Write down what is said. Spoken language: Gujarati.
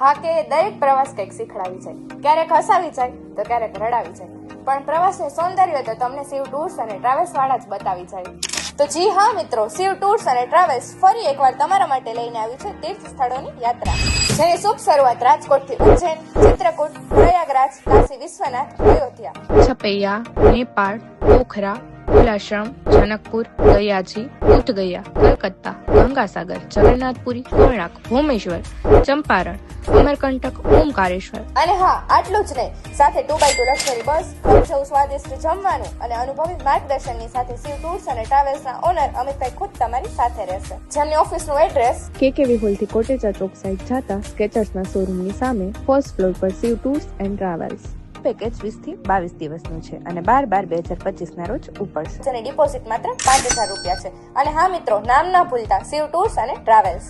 હા કે દરેક પ્રવાસ કંઈક શીખડાવી જાય, ક્યારેક હસાવી જાય તો ક્યારેક રડાવી જાય, પણ પ્રવાસનું સૌંદર્ય તો તમને શિવ ટૂર્સ અને ટ્રાવેલ્સ વાળા જ બતાવી જાય. તો જી હા મિત્રો, શિવ ટૂર્સ અને ટ્રાવેલ્સ ફરી એકવાર તમારા માટે લઈને આવ્યું છે તીર્થ સ્થળોની યાત્રા, જેની શુભ શરૂઆત રાજકોટથી ઉજ્જૈન, ચિત્રકૂટ, પ્રયાગરાજ, કાશી વિશ્વનાથ, અયોધ્યા, છપૈયા, નેપાળ, પોખરા, કુલાશ્રમ, જનકપુર, દયાજી, બુદ્ધ ગયા, કલકત્તા, ગંગાસાગર, જગન્નાથપુરી, કોણાર્ક, ભૂમેશ્વર, ચંપારણ, અમરકંટક, ઓમકારેશ્વર. અને હા, આટલું જ નહીં, સાથે 2x2 લક્ઝરી બસ, ઘર સ્વાદિષ્ટ જમવાનું અને અનુભવી માર્ગદર્શનની સાથે શિવ ટૂર્સ અને ટ્રાવેલ્સના ઓનર અમિતભાઈ ખુદ તમારી સાથે રહેશે. જેમની ઓફિસનું એડ્રેસ કેકેવી હોલથી કોટેચા ચોક સાઈડ જતા સ્કેચર્સના શોરૂમની સામે ફર્સ્ટ ફ્લોર પર Shiv tours and travels. Package 20 થી 22 દિવસનું છે અને 12/12/2025 ના રોજ ઉપડશે. જેની ડિપોઝિટ માત્ર 5000 રૂપિયા છે. અને હા મિત્રો, નામ ના ભૂલતા, શિવ ટૂર્સ અને ટ્રાવેલ્સ.